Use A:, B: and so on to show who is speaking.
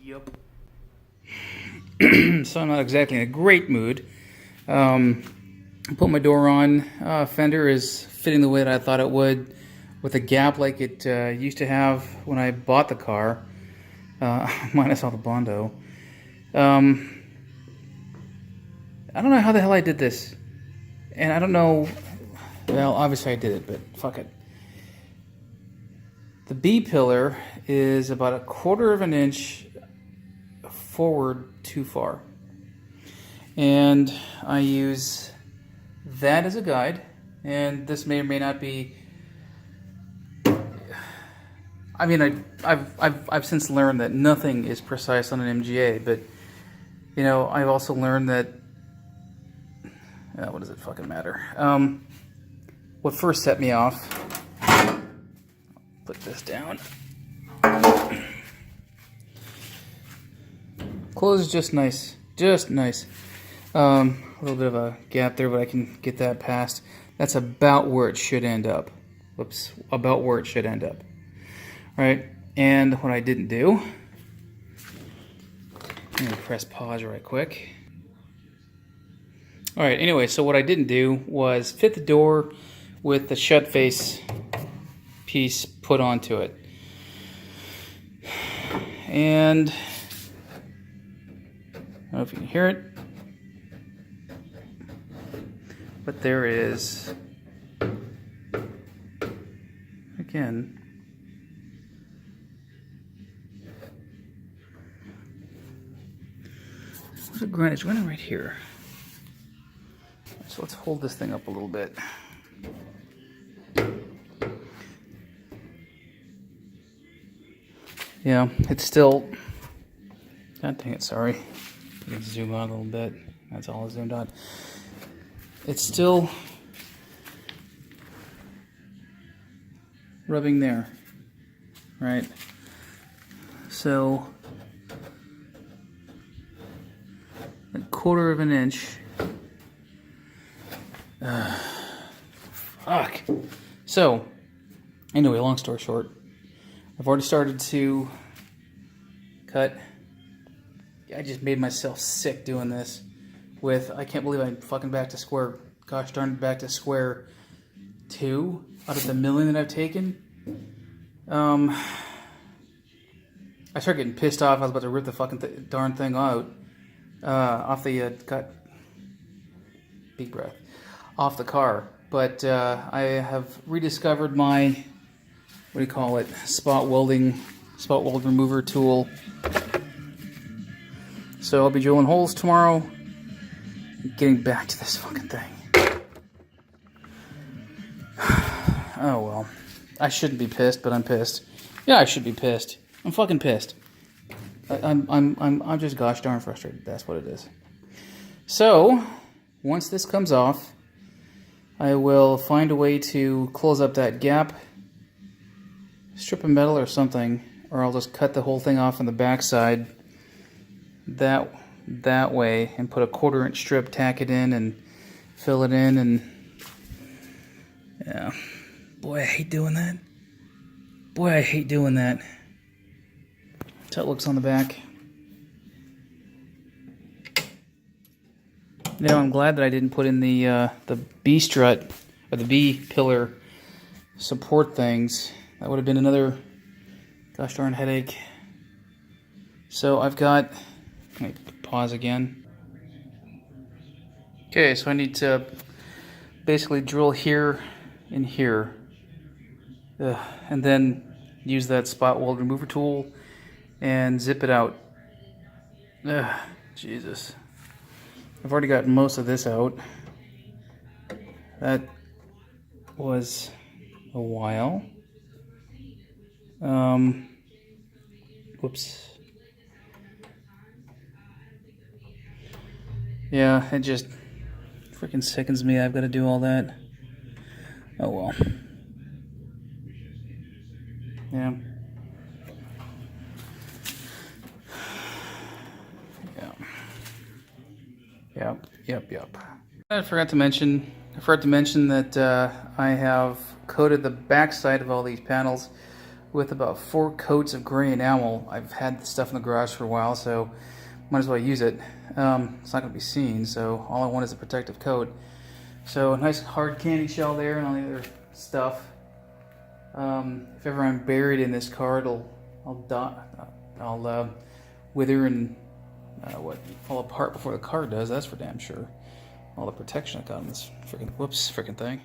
A: Yep. So I'm not exactly in a great mood. Put my door on. Fender is fitting the way that I thought it would, with a gap like it used to have when I bought the car, minus all the Bondo. I don't know how the hell I did this, and I don't know. Well, obviously I did it, but fuck it. The B pillar is about 1/4 of an inch forward too far, and I use that as a guide. And this may or may not be. I mean, I've since learned that nothing is precise on an MGA, but you know, I've also learned that. What does it fucking matter? What first set me off? Put this down. Close is just nice, just nice. A little bit of a gap there, but I can get that past. That's about where it should end up. Whoops, about where it should end up. All right, and what I didn't do, I'm gonna press pause right quick. All right, anyway, so what I didn't do was fit the door with the shut face piece put onto it. And I don't know if you can hear it, but there is, again, where's the grind? It's running right here. So let's hold this thing up a little bit. Yeah, it's still, God dang it, sorry. Let's zoom out a little bit. That's all I zoomed on. It's still rubbing there, right? So, 1/4 of an inch. Fuck. So, anyway, long story short, I've already started to cut. I just made myself sick doing this with, I can't believe I'm fucking back to square, gosh darn it, back to square 2 out of the million that I've taken. I started getting pissed off. I was about to rip the fucking darn thing out, off the, cut, big breath, off the car. But I have rediscovered my, what do you call it, spot weld remover tool. So I'll be drilling holes tomorrow, getting back to this fucking thing. Oh well, I shouldn't be pissed, but I'm pissed. Yeah, I should be pissed. I'm fucking pissed. I'm just gosh darn frustrated. That's what it is. So once this comes off, I will find a way to close up that gap, strip of metal or something, or I'll just cut the whole thing off on the backside that way and put a 1/4 inch strip, tack it in and fill it in. And yeah, boy, I hate doing that. Boy, I hate doing that. That's how it looks on the back. You know, I'm glad that I didn't put in the B strut or the B pillar support things. That would have been another gosh darn headache. So I've got, let me pause again. Okay, so I need to basically drill here and here, and then use that spot weld remover tool and zip it out. Jesus. I've already got most of this out. That was a while. Whoops. Yeah, it just freaking sickens me. I've got to do all that. Oh well. Yeah. Yep. I forgot to mention that I have coated the back side of all these panels with about 4 coats of gray enamel. I've had this stuff in the garage for a while, so might as well use it. It's not going to be seen, so all I want is a protective coat. So a nice hard candy shell there and all the other stuff. If ever I'm buried in this car, I'll wither and fall apart before the car does. That's for damn sure. All the protection I got on this freaking thing.